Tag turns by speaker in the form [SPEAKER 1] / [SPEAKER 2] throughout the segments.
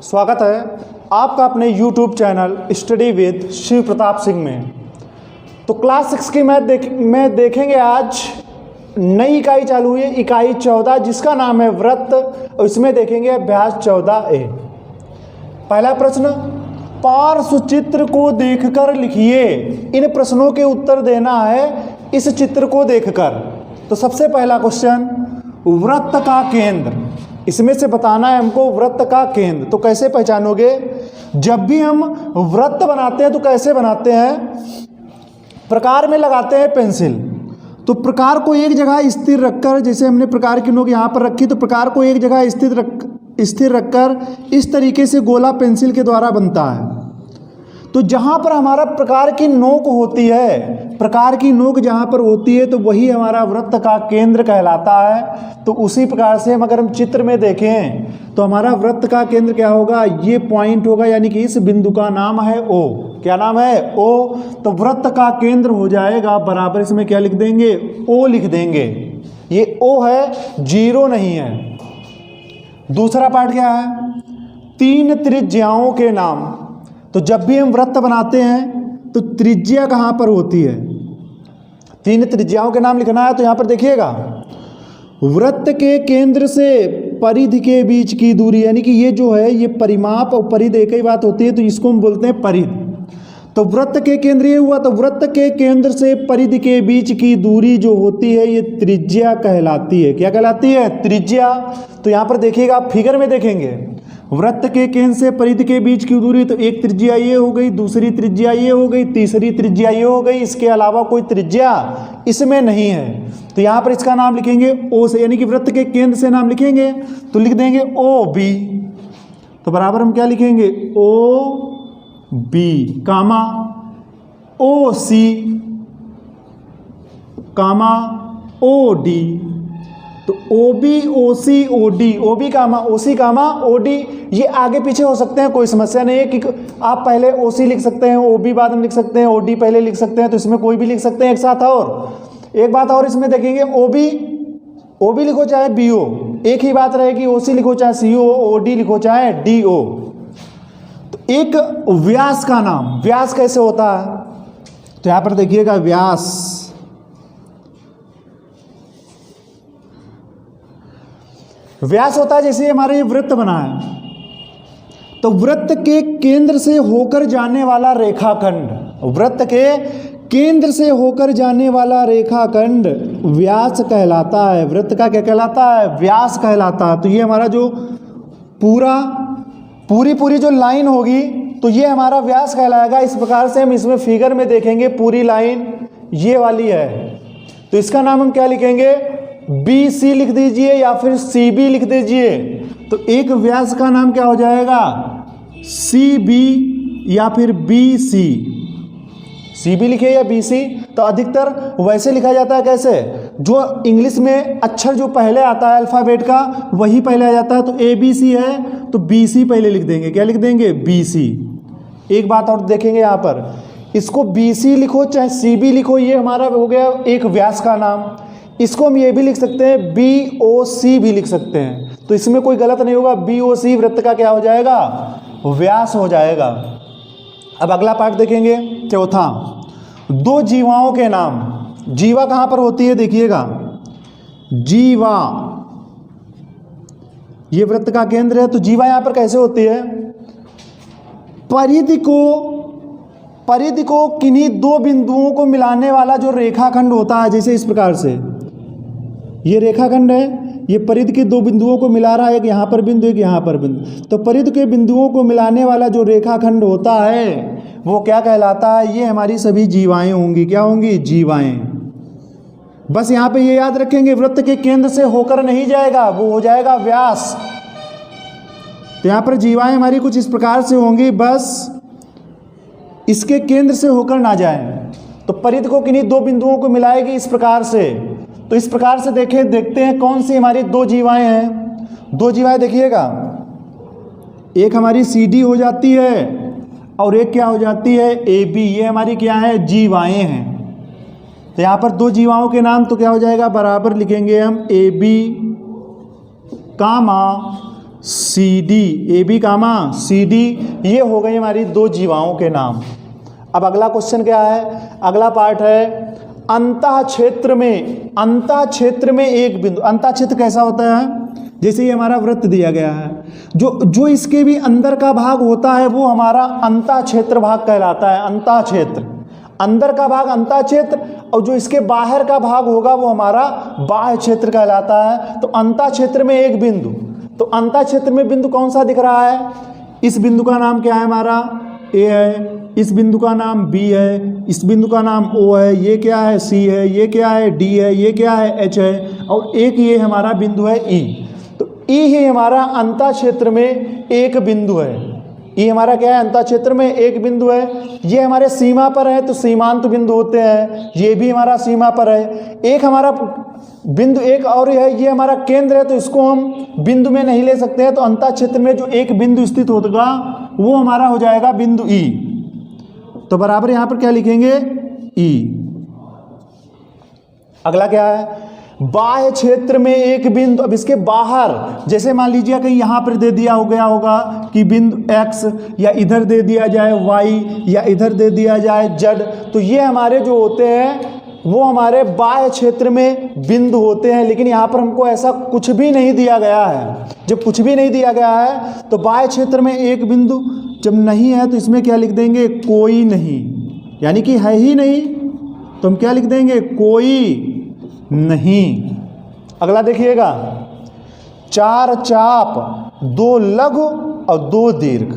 [SPEAKER 1] स्वागत है आपका अपने YouTube channel study with Shiv Pratap Singh में। तो क्लास 6 की में देखेंगे आज नई इकाई चालू हुई है, इकाई 14 जिसका नाम है व्रत, और इसमें देखेंगे अभ्यास 14A। पहला प्रश्न, पार्श्व चित्र को देखकर लिखिए। इन प्रश्नों के उत्तर देना है इस चित्र को देखकर। तो सबसे पहला क्वेश्चन, वृत्त का केंद्र, इसमें से बताना है हमको वृत्त का केंद्र। तो कैसे पहचानोगे? जब भी हम वृत्त बनाते हैं तो कैसे बनाते हैं? प्रकार में लगाते हैं पेंसिल। तो प्रकार को एक जगह स्थिर रखकर, जैसे हमने प्रकार की नोक यहाँ पर रखी, तो प्रकार को एक जगह स्थिर रखकर इस तरीके से गोला पेंसिल के द्वारा बनता है। तो जहाँ पर हमारा प्रकार की नोक होती है, प्रकार की नोक जहाँ पर होती है, तो वही हमारा वृत्त का केंद्र कहलाता है। तो उसी प्रकार से अगर हम चित्र में देखें तो हमारा वृत्त का केंद्र क्या होगा? ये पॉइंट होगा, यानी कि इस बिंदु का नाम है O। क्या नाम है? O। तो वृत्त का केंद्र हो जाएगा बराबर, इसमें क्या लिख देंगे? O लिख देंगे। ये O है, 0 नहीं है। दूसरा पार्ट क्या है? 3 त्रिज्याओं के नाम। तो जब भी हम वृत्त बनाते हैं तो त्रिज्या कहाँ पर होती है? 3 त्रिज्याओं के नाम लिखना है। तो यहाँ पर देखिएगा, वृत्त के केंद्र से परिधि के बीच की दूरी, यानी कि ये जो है ये परिमाप और परिधि एक ही बात होती है, तो इसको हम बोलते हैं परिधि। तो वृत्त के केंद्र ये हुआ, तो वृत्त के केंद्र से परिधि के बीच की दूरी जो होती है ये त्रिज्या कहलाती है। क्या कहलाती है? त्रिज्या। तो यहाँ पर देखिएगा, फिगर में देखेंगे, वृत्त के केंद्र से परिधि के बीच की दूरी, तो एक त्रिज्या ये हो गई, दूसरी त्रिज्या ये हो गई, तीसरी त्रिज्या ये हो गई। इसके अलावा कोई त्रिज्या इसमें नहीं है। तो यहाँ पर इसका नाम लिखेंगे O से, यानी कि वृत्त के केंद्र से नाम लिखेंगे तो लिख देंगे OB। तो बराबर हम क्या लिखेंगे? OB कामा OC कामा OD। तो OB OC OD, OB कामा OC कामा OD, ये आगे पीछे हो सकते हैं, कोई समस्या नहीं है कि आप पहले OC लिख सकते हैं, OB बाद में लिख सकते हैं, OD पहले लिख सकते हैं, तो इसमें कोई भी लिख सकते हैं एक साथ। और एक बात और इसमें देखेंगे, OB लिखो चाहे BO, एक ही बात रहेगी। OC लिखो चाहे CO, OD लिखो चाहे DO। तो एक व्यास का नाम, व्यास कैसे होता है? तो यहां पर देखिएगा, व्यास होता है जैसे हमारे ये वृत्त बना है, तो वृत्त के केंद्र से होकर जाने वाला रेखाखंड, वृत्त के केंद्र से होकर जाने वाला रेखाखंड व्यास कहलाता है। वृत्त का क्या कहलाता है? व्यास कहलाता है। तो ये हमारा जो पूरी जो लाइन होगी तो ये हमारा व्यास कहलाएगा। इस प्रकार से हम इसमें फिगर में देखेंगे, पूरी लाइन ये वाली है, तो इसका नाम हम क्या लिखेंगे? BC लिख दीजिए या फिर CB लिख दीजिए। तो एक व्यास का नाम क्या हो जाएगा? CB या फिर BC। CB लिखे या BC, तो अधिकतर वैसे लिखा जाता है। कैसे? जो इंग्लिश में अक्षर जो पहले आता है अल्फ़ाबेट का, वही पहले आ जाता है। तो ABC है तो BC पहले लिख देंगे। क्या लिख देंगे? BC। एक बात और देखेंगे यहाँ पर, इसको BC लिखो चाहे CB लिखो, ये हमारा हो गया एक व्यास का नाम। इसको हम ये भी लिख सकते हैं, BOC भी लिख सकते हैं, तो इसमें कोई गलत नहीं होगा। BOC वृत्त का क्या हो जाएगा? व्यास हो जाएगा। अब अगला पार्ट देखेंगे, चौथा, 2 जीवाओं के नाम। जीवा कहाँ पर होती है? देखिएगा, जीवा ये वृत्त का केंद्र है। तो जीवा यहाँ पर कैसे होती है? परिधि को किन्हीं 2 बिंदुओं को मिलाने वाला जो रेखाखंड होता है, जैसे इस प्रकार से ये रेखाखंड है, ये परिधि के 2 बिंदुओं को मिला रहा है, एक यहाँ पर बिंदु, एक यहाँ पर बिंदु। तो परिधि के बिंदुओं को मिलाने वाला जो रेखाखंड होता है वो क्या कहलाता है? ये हमारी सभी जीवाएं होंगी। क्या होंगी? जीवाएं। बस यहाँ पे ये याद रखेंगे, वृत्त के केंद्र से होकर नहीं जाएगा, वो हो जाएगा व्यास। तो यहाँ पर जीवाएं हमारी कुछ इस प्रकार से होंगी, बस इसके केंद्र से होकर ना जाए। तो परिधि को किन्हीं 2 बिंदुओं को मिलाएगी इस प्रकार से। तो इस प्रकार से देखते हैं कौन सी हमारी 2 जीवाएं हैं। 2 जीवाएं देखिएगा, एक हमारी CD हो जाती है और एक क्या हो जाती है? AB। ये हमारी क्या है? जीवाएं हैं। तो यहाँ पर 2 जीवाओं के नाम तो क्या हो जाएगा? बराबर लिखेंगे हम AB comma C D, A B comma C D, ये हो गई हमारी दो जीवाओं के नाम। अब अगला क्वेश्चन क्या है, अगला पार्ट है अंतः क्षेत्र में, अंतः क्षेत्र में एक बिंदु। अंतः क्षेत्र कैसा होता है, जैसे ये हमारा वृत्त दिया गया है, जो इसके भी अंदर का भाग होता है वो हमारा अंतः क्षेत्र भाग कहलाता है। अंतः क्षेत्र, अंदर का भाग अंतः क्षेत्र, और जो इसके बाहर का भाग होगा वो हमारा बाह्य क्षेत्र कहलाता है। तो अंतः क्षेत्र में एक बिंदु, तो अंतः क्षेत्र में बिंदु कौन सा दिख रहा है, इस बिंदु का नाम क्या है हमारा ए है, इस बिंदु का नाम बी है, इस बिंदु का नाम ओ है, ये क्या है सी है, ये क्या है डी है, ये क्या है एच है, और एक ये हमारा बिंदु है ई। तो ई ही हमारा अंतः क्षेत्र में एक बिंदु है। ये हमारा क्या है, अंतः क्षेत्र में एक बिंदु है। ये हमारे सीमा पर है तो सीमांत बिंदु होते हैं, ये भी हमारा सीमा पर है। एक हमारा बिंदु एक और है, ये हमारा केंद्र है तो इसको हम बिंदु में नहीं ले सकते हैं। तो अंतः क्षेत्र में जो एक बिंदु स्थित होगा वो हमारा हो जाएगा बिंदु ई। तो बराबर यहां पर क्या लिखेंगे, ई। अगला क्या है, बाह्य क्षेत्र में एक बिंदु। अब इसके बाहर, जैसे मान लीजिए कहीं यहां पर दे दिया हो गया होगा कि बिंदु x, या इधर दे दिया जाए y, या इधर दे दिया जाए z, तो ये हमारे जो होते हैं वो हमारे बाह्य क्षेत्र में बिंदु होते हैं। लेकिन यहाँ पर हमको ऐसा कुछ भी नहीं दिया गया है। जब कुछ भी नहीं दिया गया है तो बाह्य क्षेत्र में एक बिंदु जब नहीं है तो इसमें क्या लिख देंगे, कोई नहीं, यानी कि है ही नहीं, तो हम क्या लिख देंगे, कोई नहीं। अगला देखिएगा, चार चाप दो लघु और दो दीर्घ।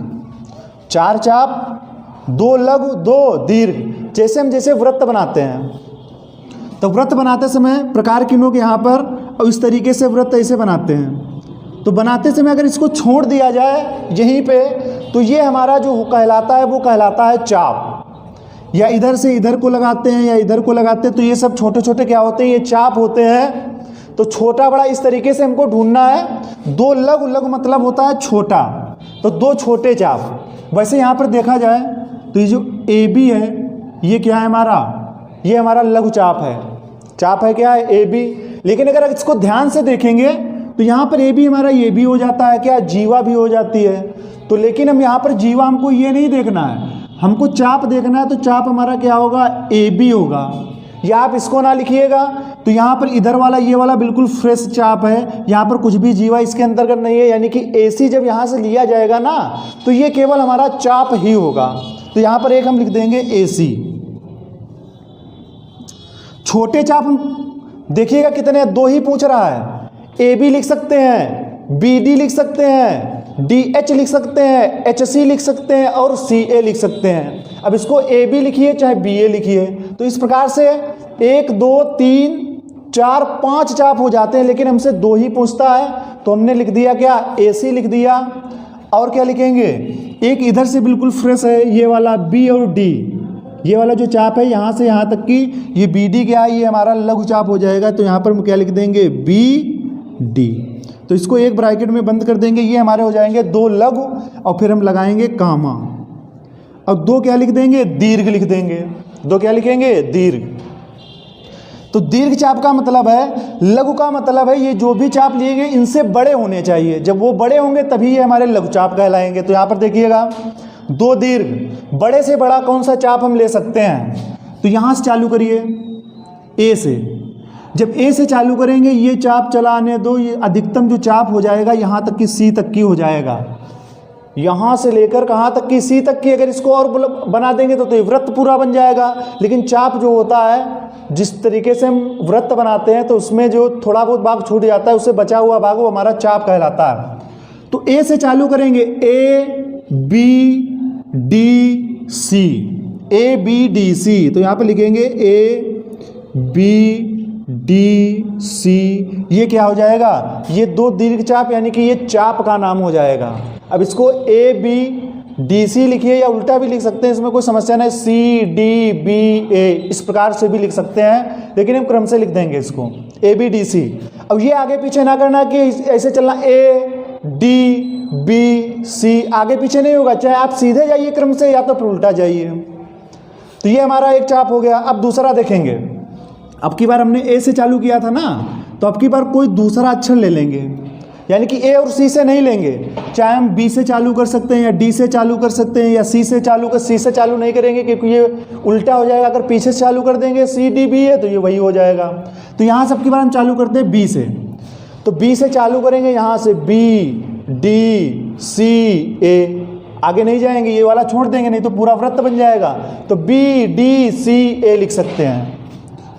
[SPEAKER 1] चार चाप दो लघु दो दीर्घ, जैसे वृत्त बनाते हैं तो वृत्त बनाते समय प्रकार चिन्हों के यहाँ पर और इस तरीके से वृत्त ऐसे बनाते हैं। तो बनाते समय अगर इसको छोड़ दिया जाए यहीं पे तो ये हमारा जो कहलाता है वो कहलाता है चाप। या इधर से इधर को लगाते हैं या इधर को लगाते हैं तो ये सब छोटे छोटे क्या होते हैं, ये चाप होते हैं। तो छोटा बड़ा इस तरीके से हमको ढूंढना है। दो लघु, लघु मतलब होता है छोटा, तो दो छोटे चाप। वैसे यहाँ पर देखा जाए तो ये जो ए बी है ये क्या है हमारा, ये हमारा लघु चाप है। चाप है क्या है, ए बी। लेकिन अगर इसको ध्यान से देखेंगे तो यहाँ पर ए बी हमारा ये भी हो जाता है क्या, जीवा भी हो जाती है। तो लेकिन हम यहाँ पर जीवा हमको ये नहीं देखना है, हमको चाप देखना है। तो चाप हमारा क्या होगा, ए बी होगा। या आप इसको ना लिखिएगा तो यहाँ पर इधर वाला ये वाला बिल्कुल फ्रेश चाप है, यहाँ पर कुछ भी जीवा इसके अंतर्गत नहीं है। यानी कि ए सी जब यहाँ से लिया जाएगा ना तो ये केवल हमारा चाप ही होगा। तो यहाँ पर एक हम लिख देंगे ए सी। छोटे चाप हम देखिएगा कितने, दो ही पूछ रहा है। ए बी लिख सकते हैं, बी डी लिख सकते हैं, डी एच लिख सकते हैं, एच सी लिख सकते हैं और सी ए लिख सकते हैं। अब इसको ए बी लिखिए चाहे बी ए लिखिए। तो इस प्रकार से 1 2 3 4 5 चाप हो जाते हैं, लेकिन हमसे दो ही पूछता है तो हमने लिख दिया क्या, ए सी लिख दिया। और क्या लिखेंगे, एक इधर से बिल्कुल फ्रेश है ये वाला बी और डी, ये वाला जो चाप है यहाँ से यहाँ तक की ये बी डी क्या है, ये हमारा लघु चाप हो जाएगा। तो यहाँ पर हम क्या लिख देंगे, बी डी। तो इसको एक ब्रैकेट में बंद कर देंगे, ये हमारे हो जाएंगे दो लघु और फिर हम लगाएंगे कामा। अब दो क्या लिख देंगे, दीर्घ लिख देंगे। दो क्या लिखेंगे, दीर्घ। तो दीर्घ चाप का मतलब है, लघु का मतलब है ये जो भी चाप लिए गए इनसे बड़े होने चाहिए। जब वो बड़े होंगे तभी ये हमारे लघु चाप कहलाएंगे। तो यहाँ पर देखिएगा दो दीर्घ, बड़े से बड़ा कौन सा चाप हम ले सकते हैं। तो यहाँ से चालू करिए ए से। जब ए से चालू करेंगे ये चाप चला आने दो, ये अधिकतम जो चाप हो जाएगा यहाँ तक की सी तक की हो जाएगा। यहाँ से लेकर कहाँ तक की, सी तक की। अगर इसको और बना देंगे तो ये वृत्त पूरा बन जाएगा। लेकिन चाप जो होता है, जिस तरीके से हम वृत्त बनाते हैं तो उसमें जो थोड़ा बहुत भाग छूट जाता है, उससे बचा हुआ भाग वो हमारा चाप कहलाता है। तो ए से चालू करेंगे, A B D C, A B D C. तो यहाँ पे लिखेंगे ए बी डी सी। ये क्या हो जाएगा, ये दो दीर्घ चाप, यानी कि ये चाप का नाम हो जाएगा। अब इसको ए बी डी सी लिखिए या उल्टा भी लिख सकते हैं, इसमें कोई समस्या नहीं। सी डी बी ए, इस प्रकार से भी लिख सकते हैं, लेकिन हम क्रम से लिख देंगे इसको ए बी डी सी। अब ये आगे पीछे ना करना कि ऐसे चलना, ए डी बी सी, आगे पीछे नहीं होगा। चाहे आप सीधे जाइए क्रम से या तो फिर उल्टा जाइए। तो ये हमारा एक चाप हो गया। अब दूसरा देखेंगे। अब की बार हमने ए से चालू किया था ना, तो अब की बार कोई दूसरा अक्षर ले लेंगे। यानी कि ए और सी से नहीं लेंगे, चाहे हम बी से चालू कर सकते हैं या डी से चालू कर सकते हैं या सी से चालू नहीं करेंगे क्योंकि ये उल्टा हो जाएगा। अगर पीछे से चालू कर देंगे सी डी बी है तो ये वही हो जाएगा। तो यहाँ सबकी बार हम चालू करते हैं बी से, तो बी से चालू करेंगे, यहाँ से बी डी सी ए, आगे नहीं जाएंगे, ये वाला छोड़ देंगे नहीं तो पूरा वृत्त बन जाएगा। तो बी डी सी ए लिख सकते हैं,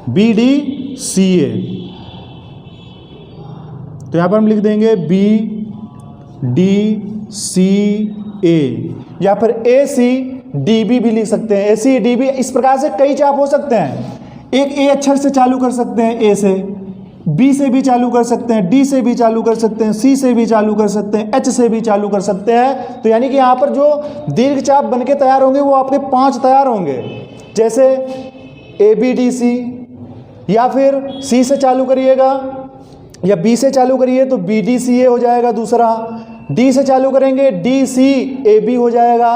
[SPEAKER 1] बी डी सी ए। तो यहाँ पर हम लिख देंगे बी डी सी ए, या फिर ए सी डी बी भी लिख सकते हैं। ए सी डी बी, इस प्रकार से कई चाप हो सकते हैं। एक ए अक्षर से चालू कर सकते हैं, ए से, बी से भी चालू कर सकते हैं, डी से भी चालू कर सकते हैं, सी से भी चालू कर सकते हैं, एच से भी चालू कर सकते हैं। तो यानी कि यहाँ पर जो दीर्घ चाप बन के तैयार होंगे वो आपके 5 तैयार होंगे, जैसे ए बी डी सी, या फिर सी से चालू करिएगा या बी से चालू करिए तो बी डी सी ए हो जाएगा दूसरा, डी से चालू करेंगे डी सी ए बी हो जाएगा,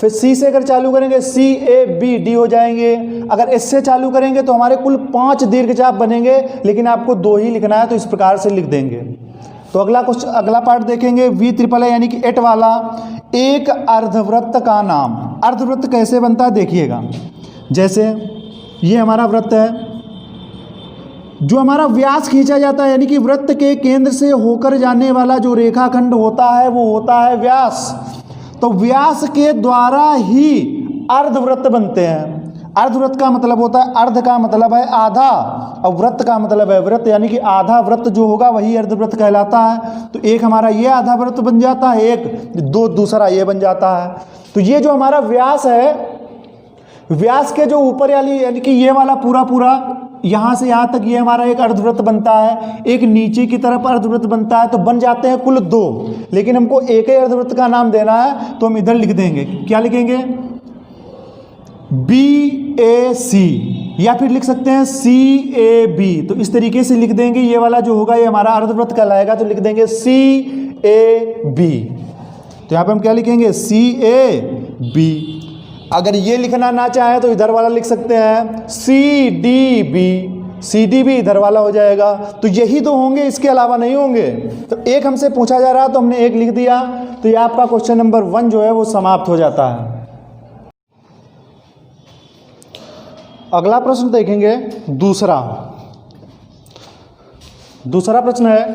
[SPEAKER 1] फिर सी से अगर चालू करेंगे सी ए बी डी हो जाएंगे। अगर एस से चालू करेंगे तो हमारे कुल 5 दीर्घचाप बनेंगे, लेकिन आपको 2 ही लिखना है तो इस प्रकार से लिख देंगे। तो अगला पार्ट देखेंगे वी ट्रिपल यानी कि 8 वाला, एक अर्धवृत्त का नाम। अर्धवृत्त कैसे बनता है देखिएगा, जैसे ये हमारा वृत्त है, जो हमारा व्यास खींचा जाता है यानी कि वृत्त के केंद्र से होकर जाने वाला जो रेखाखंड होता है वो होता है व्यास। तो व्यास के द्वारा ही अर्धवृत्त बनते हैं। अर्धवृत्त का मतलब होता है, अर्ध का मतलब है आधा और वृत्त का मतलब है वृत्त, यानी कि आधा वृत्त जो होगा वही अर्धवृत्त कहलाता है। तो एक हमारा ये आधा वृत्त बन जाता है, एक दूसरा ये बन जाता है। तो ये जो हमारा व्यास है, व्यास के जो ऊपर यानी कि ये वाला पूरा यहाँ से यहाँ तक ये हमारा एक अर्धवृत्त बनता है, एक नीचे की तरफ अर्धवृत्त बनता है, तो बन जाते हैं कुल 2, लेकिन हमको एक ही अर्धवृत्त का नाम देना है तो हम इधर लिख देंगे, क्या लिखेंगे, बी ए सी, या फिर लिख सकते हैं सी ए बी। तो इस तरीके से लिख देंगे, ये वाला जो होगा ये हमारा अर्धवृत्त कहलाएगा, तो लिख देंगे सी ए बी। तो यहाँ पे हम क्या लिखेंगे, सी ए बी। अगर ये लिखना ना चाहे तो इधर वाला लिख सकते हैं C D B, C D B इधर वाला हो जाएगा। तो यही 2 होंगे, इसके अलावा नहीं होंगे। तो एक हमसे पूछा जा रहा तो हमने एक लिख दिया, तो ये आपका क्वेश्चन नंबर 1 जो है वो समाप्त हो जाता है। अगला प्रश्न देखेंगे, दूसरा प्रश्न है,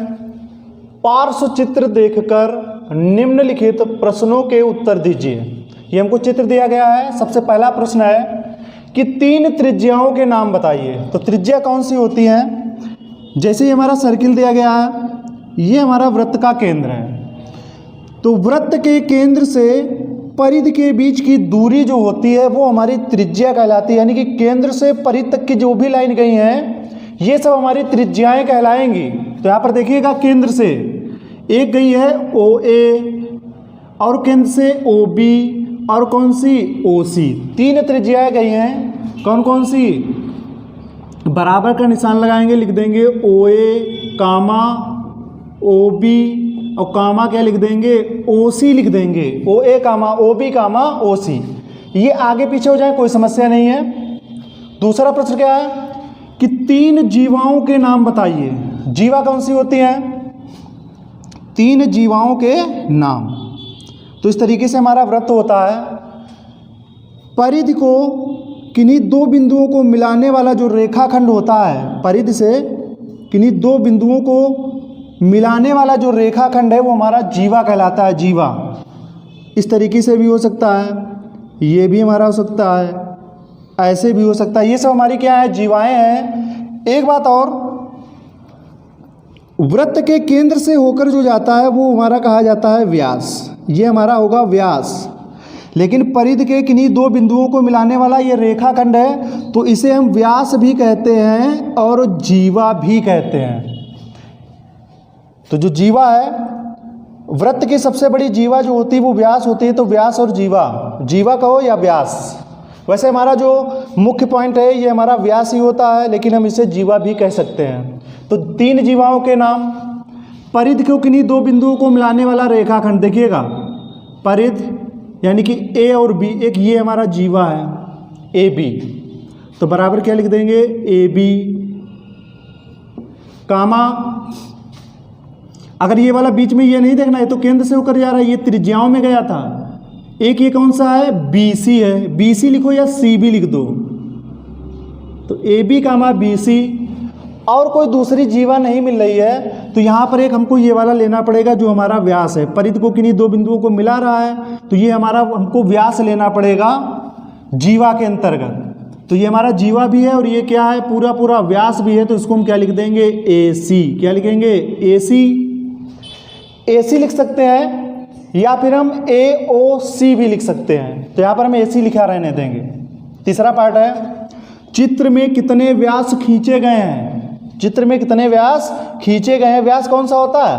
[SPEAKER 1] पार्श्व चित्र देखकर निम्नलिखित प्रश्नों के उत्तर दीजिए। ये हमको चित्र दिया गया है। सबसे पहला प्रश्न है कि 3 त्रिज्याओं के नाम बताइए। तो त्रिज्या कौन सी होती है, जैसे ही हमारा सर्किल दिया गया है, ये हमारा वृत्त का केंद्र है। तो वृत्त के केंद्र से परिधि के बीच की दूरी जो होती है वो हमारी त्रिज्या कहलाती है, यानी कि केंद्र से परिधि तक की जो भी लाइन गई हैं ये सब हमारी त्रिज्याएं कहलाएंगी। तो यहाँ पर देखिएगा, केंद्र से एक गई है ओ ए, और केंद्र से ओ बी, और कौन सी, ओ सी। 3 त्रिज्याएं गई हैं, कौन कौन सी, बराबर का निशान लगाएंगे, लिख देंगे ओ ए कामा ओ बी, और कामा क्या लिख देंगे, ओ सी लिख देंगे, ओ ए कामा ओ बी कामा ओ सी। ये आगे पीछे हो जाए कोई समस्या नहीं है। दूसरा प्रश्न क्या है कि 3 जीवाओं के नाम बताइए। जीवा कौन सी होती हैं, 3 जीवाओं के नाम। तो इस तरीके से हमारा वृत्त होता है। परिधि को किन्हीं 2 बिंदुओं को मिलाने वाला जो रेखाखंड होता है, परिधि से किन्हीं 2 बिंदुओं को मिलाने वाला जो रेखाखंड है वो हमारा जीवा कहलाता है, जीवा। इस तरीके से भी हो सकता है, ये भी हमारा हो सकता है, ऐसे भी हो सकता है। ये सब हमारी क्या है, जीवाएं हैं। एक बात और, वृत्त के केंद्र से होकर जो जाता है वो हमारा कहा जाता है व्यास, ये हमारा होगा व्यास। लेकिन परिधि के किन्हीं 2 बिंदुओं को मिलाने वाला ये रेखाखंड है तो इसे हम व्यास भी कहते हैं और जीवा भी कहते हैं। तो जो जीवा है, वृत्त की सबसे बड़ी जीवा जो होती है वो व्यास होती है। तो व्यास और जीवा कहो या व्यास, वैसे हमारा जो मुख्य पॉइंट है ये हमारा व्यास ही होता है, लेकिन हम इसे जीवा भी कह सकते हैं। तो 3 जीवाओं के नाम, परिधि को किन्हीं 2 बिंदुओं को मिलाने वाला रेखाखंड, देखिएगा परिधि यानी कि ए और बी, एक ये हमारा जीवा है ए बी, तो बराबर क्या लिख देंगे, ए बी कामा अगर ये वाला बीच में ये नहीं देखना, ये तो केंद्र से होकर जा रहा है, ये त्रिज्याओं में गया था। एक ये कौन सा है, BC है, BC लिखो या CB लिख दो। तो AB कामा BC, और कोई दूसरी जीवा नहीं मिल रही है, तो यहाँ पर एक हमको ये वाला लेना पड़ेगा जो हमारा व्यास है। परिधि को किन्हीं दो बिंदुओं को मिला रहा है, तो ये हमारा हमको व्यास लेना पड़ेगा जीवा के अंतर्गत। तो ये हमारा जीवा भी है और ये क्या है, पूरा पूरा व्यास भी है, तो इसको हम क्या लिख देंगे, AC। क्या लिखेंगे, AC लिख सकते हैं, या फिर हम AOC भी लिख सकते हैं। तो यहाँ पर हम AC लिखा रहने देंगे। तीसरा पार्ट है, चित्र में कितने व्यास खींचे गए हैं। चित्र में कितने व्यास खींचे गए हैं। व्यास कौन सा होता है,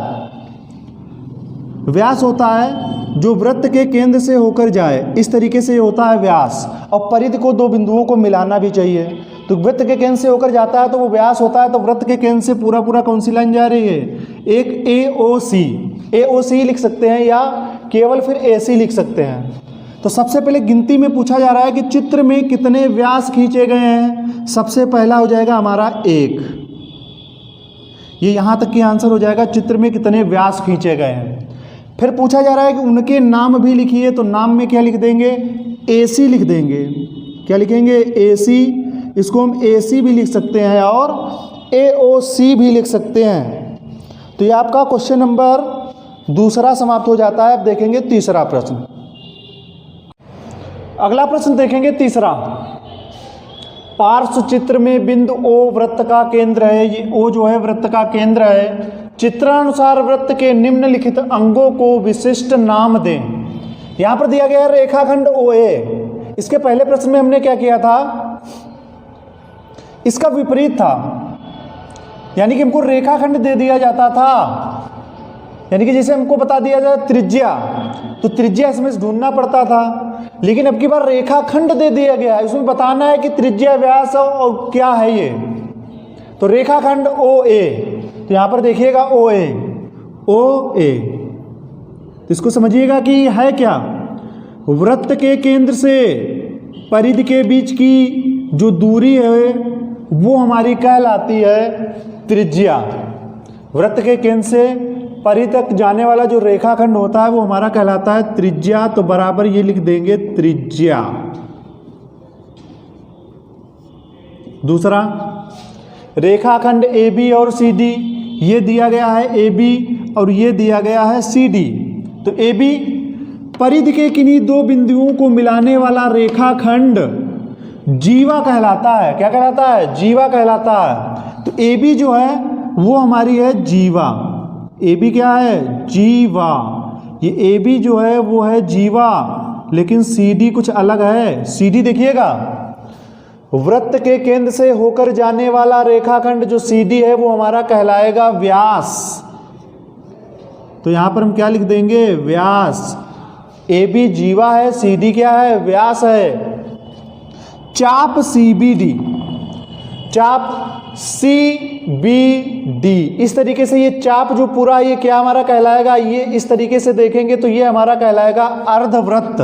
[SPEAKER 1] व्यास होता है जो वृत्त के केंद्र से होकर जाए, इस तरीके से होता है व्यास। और परिधि को दो बिंदुओं को मिलाना भी चाहिए, तो वृत्त के केंद्र से होकर जाता है तो वो व्यास होता है। तो वृत्त के केंद्र से पूरा पूरा कौन सी लाइन जा रही है, एक AOC लिख सकते हैं, या केवल फिर AC लिख सकते हैं। तो सबसे पहले गिनती में पूछा जा रहा है कि चित्र में कितने व्यास खींचे गए हैं। सबसे पहला हो जाएगा हमारा 1, ये यहाँ तक की आंसर हो जाएगा, चित्र में कितने व्यास खींचे गए हैं। फिर पूछा जा रहा है कि उनके नाम भी लिखिए, तो नाम में क्या लिख देंगे, AC लिख देंगे। क्या लिखेंगे, AC। इसको हम AC भी लिख सकते हैं और AOC भी लिख सकते हैं। तो ये आपका क्वेश्चन नंबर 2 समाप्त हो जाता है। अब देखेंगे तीसरा प्रश्न। अगला प्रश्न देखेंगे तीसरा। पार्श्व चित्र में बिंदु O वृत्त का केंद्र है। ये O जो है वृत्त का केंद्र है। चित्रानुसार वृत्त के निम्नलिखित अंगों को विशिष्ट नाम दें। यहां पर दिया गया है रेखाखंड OA। इसके पहले प्रश्न में हमने क्या किया था, इसका विपरीत था, यानी कि हमको रेखाखंड दे दिया जाता था, यानी कि जैसे हमको बता दिया जाए त्रिज्या, तो त्रिज्या इसमें से ढूंढना पड़ता था। लेकिन अब की बार रेखाखंड दे दिया गया, इसमें बताना है कि त्रिज्या, व्यास और क्या है ये। तो रेखाखंड OA, तो यहां पर देखिएगा OA, तो इसको समझिएगा कि है क्या, वृत्त के केंद्र से परिधि के बीच की जो दूरी है वो हमारी कहलाती है त्रिज्या। वृत्त के केंद्र से परिधि तक जाने वाला जो रेखाखंड होता है वो हमारा कहलाता है त्रिज्या। तो बराबर ये लिख देंगे त्रिज्या। दूसरा, रेखाखंड AB और CD, ये दिया गया है AB और ये दिया गया है CD। तो AB परिधि के किन्हीं दो बिंदुओं को मिलाने वाला रेखाखंड जीवा कहलाता है। क्या कहलाता है, जीवा कहलाता है। तो AB जो है वो हमारी है जीवा। AB क्या है, जीवा। ये AB जो है वो है जीवा, लेकिन CD कुछ अलग है। CD देखिएगा, वृत्त के केंद्र से होकर जाने वाला रेखाखंड जो CD है वो हमारा कहलाएगा व्यास। तो यहां पर हम क्या लिख देंगे, व्यास। AB जीवा है, CD क्या है, व्यास है। चाप CBD, चाप CBD, इस तरीके से ये चाप जो पूरा ये क्या हमारा कहलाएगा, ये इस तरीके से देखेंगे तो ये हमारा कहलाएगा अर्धवृत्त।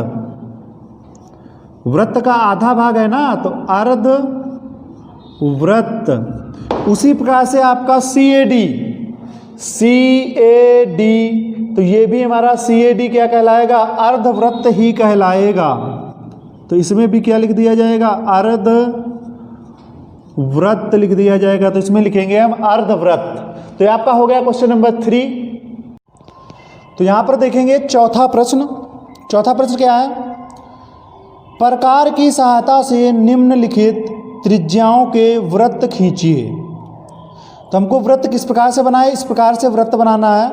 [SPEAKER 1] वृत्त का आधा भाग है ना, तो अर्ध वृत्त। उसी प्रकार से आपका CAD, तो ये भी हमारा CAD क्या कहलाएगा, अर्धवृत्त ही कहलाएगा। तो इसमें भी क्या लिख दिया जाएगा, अर्ध वृत्त लिख दिया जाएगा। तो इसमें लिखेंगे हम अर्धवृत्त। तो ये आपका हो गया क्वेश्चन नंबर 3। तो यहां पर देखेंगे चौथा प्रश्न। चौथा प्रश्न क्या है, प्रकार की सहायता से निम्नलिखित त्रिज्याओं के वृत्त खींचिए। तो हमको वृत्त किस प्रकार से बनाए, इस प्रकार से वृत्त बनाना है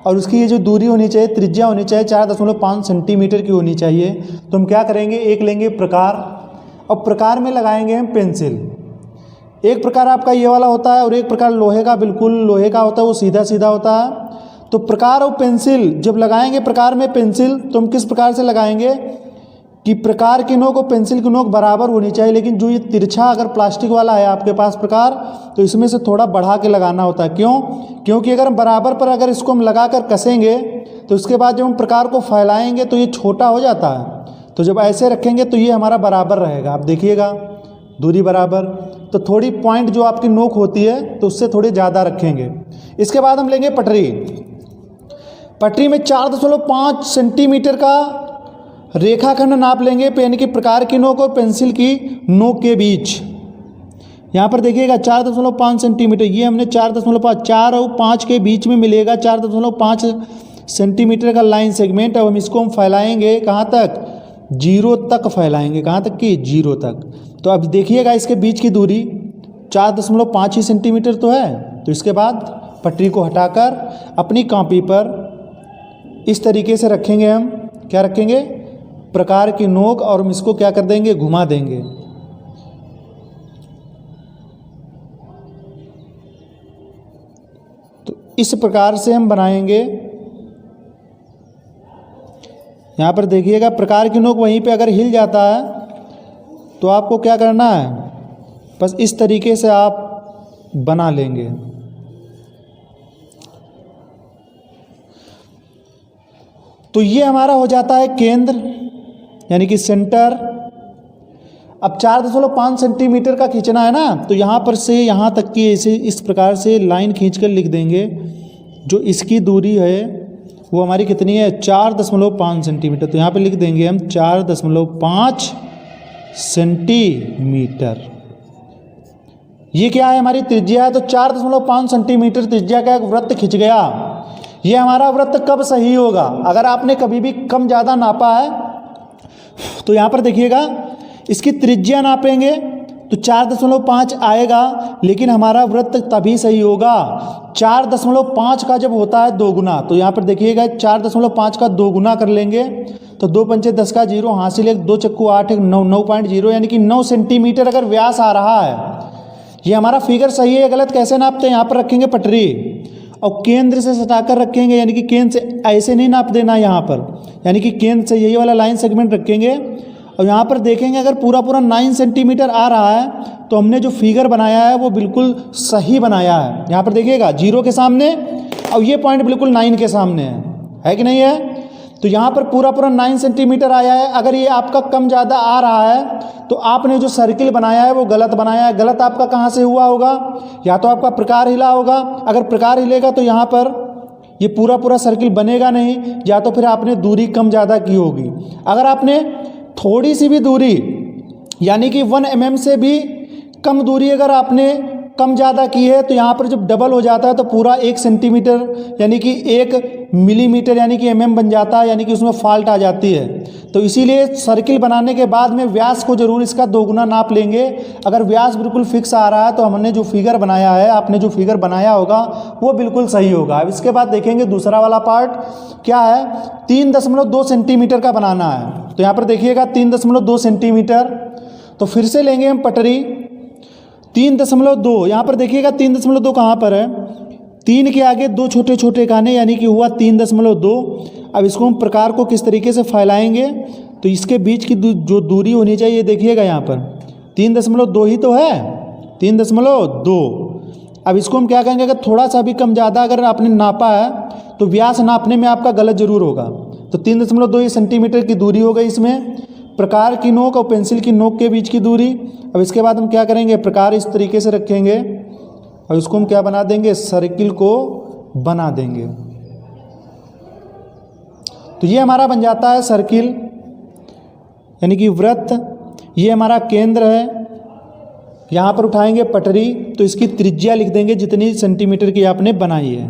[SPEAKER 1] और उसकी ये जो दूरी होनी चाहिए, त्रिज्या होनी चाहिए 4.5 सेंटीमीटर की होनी चाहिए। तो हम क्या करेंगे, एक लेंगे प्रकार और प्रकार में लगाएंगे हम पेंसिल। एक प्रकार आपका ये वाला होता है और एक प्रकार लोहे का, बिल्कुल लोहे का होता है, वो सीधा सीधा होता है। तो प्रकार और पेंसिल जब लगाएंगे, प्रकार में पेंसिल, तो हम किस प्रकार से लगाएंगे कि प्रकार की नोक और पेंसिल की नोक बराबर होनी चाहिए। लेकिन जो ये तिरछा अगर प्लास्टिक वाला है आपके पास प्रकार, तो इसमें से थोड़ा बढ़ा के लगाना होता है। क्यों, क्योंकि अगर हम बराबर पर अगर इसको हम लगा कर कसेंगे तो उसके बाद जब हम प्रकार को फैलाएंगे तो ये छोटा हो जाता है। तो जब ऐसे रखेंगे तो ये हमारा बराबर रहेगा। आप देखिएगा दूरी बराबर, तो थोड़ी पॉइंट जो आपकी नोक होती है तो उससे थोड़ी ज़्यादा रखेंगे। इसके बाद हम लेंगे पटरी। पटरी में 4.5 सेंटीमीटर का रेखाखंड नाप लेंगे, यानी कि प्रकार की नोक और पेंसिल की नोक के बीच। यहाँ पर देखिएगा 4.5 सेंटीमीटर, ये हमने 4.5, 4 और 5 के बीच में मिलेगा 4.5 सेंटीमीटर का लाइन सेगमेंट। अब हम इसको हम फैलाएंगे कहाँ तक, 0 तक फैलाएंगे, कहाँ तक कि 0 तक। तो अब देखिएगा इसके बीच की दूरी 4.5 ही सेंटीमीटर तो है। तो इसके बाद पटरी को हटाकर अपनी कॉपी पर इस तरीके से रखेंगे, हम क्या रखेंगे, प्रकार की नोक, और हम इसको क्या कर देंगे, घुमा देंगे। तो इस प्रकार से हम बनाएंगे। यहाँ पर देखिएगा प्रकार की नोक वहीं पे अगर हिल जाता है तो आपको क्या करना है, बस इस तरीके से आप बना लेंगे। तो ये हमारा हो जाता है केंद्र, यानी कि सेंटर। अब 4.5 सेंटीमीटर का खींचना है ना, तो यहाँ पर से यहाँ तक की ऐसे इस प्रकार से लाइन खींचकर लिख देंगे। जो इसकी दूरी है वो हमारी कितनी है, 4.5 सेंटीमीटर। तो यहाँ पे लिख देंगे हम 4.5 सेंटीमीटर। ये क्या है, हमारी त्रिज्या है। तो 4.5 सेंटीमीटर त्रिज्या का एक वृत्त खिंच गया। ये हमारा वृत्त कब सही होगा, अगर आपने कभी भी कम ज़्यादा नापा है तो यहाँ पर देखिएगा इसकी त्रिज्या नापेंगे तो 4.5 आएगा, लेकिन हमारा वृत्त तभी सही होगा 4.5 का जब होता है 2 गुना। तो यहाँ पर देखिएगा 4.5 का 2 गुना कर लेंगे तो 2 पंचे 10 का 0, हासिल 1, 2 चक्कू 8, 1 9, 9.0, यानी कि 9 सेंटीमीटर अगर व्यास आ रहा है। ये हमारा फिगर सही है, गलत कैसे नापते हैं, यहाँ पर रखेंगे पटरी और केंद्र से सटाकर रखेंगे, यानी कि केंद्र से ऐसे नहीं नाप देना यहाँ पर, यानी कि केंद्र से यही वाला लाइन सेगमेंट रखेंगे। और यहाँ पर देखेंगे अगर पूरा 9 सेंटीमीटर आ रहा है तो हमने जो फिगर बनाया है वो बिल्कुल सही बनाया है। यहाँ पर देखिएगा 0 के सामने और ये पॉइंट बिल्कुल 9 के सामने है कि नहीं है। तो यहाँ पर पूरा 9 सेंटीमीटर आया है। अगर ये आपका कम ज़्यादा आ रहा है तो आपने जो सर्किल बनाया है वो गलत बनाया है। गलत आपका कहाँ से हुआ होगा, या तो आपका प्रकार हिला होगा। अगर प्रकार हिलेगा तो यहाँ पर ये पूरा सर्किल बनेगा नहीं, या तो फिर आपने दूरी कम ज़्यादा की होगी। अगर आपने थोड़ी सी भी दूरी, यानी कि 1 mm से भी कम दूरी अगर आपने कम ज़्यादा की है तो यहाँ पर जब डबल हो जाता है तो पूरा 1 सेंटीमीटर यानी कि 1 मिलीमीटर यानी कि mm बन जाता है, यानी कि उसमें फॉल्ट आ जाती है। तो इसीलिए सर्किल बनाने के बाद में व्यास को जरूर इसका 2 गुना नाप लेंगे। अगर व्यास बिल्कुल फिक्स आ रहा है तो हमने जो फिगर बनाया है, आपने जो फिगर बनाया होगा वो बिल्कुल सही होगा। अब इसके बाद देखेंगे दूसरा वाला पार्ट क्या है, 3.2 सेंटीमीटर का बनाना है। तो यहाँ पर देखिएगा 3.2 सेंटीमीटर। तो फिर से लेंगे हम पटरी 3.2, यहाँ पर देखिएगा 3.2 कहाँ पर है, 3 के आगे 2 छोटे छोटे काने, यानी कि हुआ 3.2। अब इसको हम प्रकार को किस तरीके से फैलाएंगे, तो इसके बीच की जो दूरी होनी चाहिए देखिएगा यहाँ पर 3.2 ही तो है, 3.2। अब इसको हम क्या कहेंगे, अगर थोड़ा सा भी कम ज़्यादा अगर आपने नापा है तो व्यास नापने में आपका गलत जरूर होगा। तो 3.2 सेंटीमीटर की दूरी हो गई इसमें, प्रकार की नोक और पेंसिल की नोक के बीच की दूरी। अब इसके बाद हम क्या करेंगे, प्रकार इस तरीके से रखेंगे और इसको हम क्या बना देंगे, सर्किल को बना देंगे। तो ये हमारा बन जाता है सर्किल, यानी कि वृत्त। ये हमारा केंद्र है। यहाँ पर उठाएंगे पटरी तो इसकी त्रिज्या लिख देंगे जितनी सेंटीमीटर की आपने बनाई है।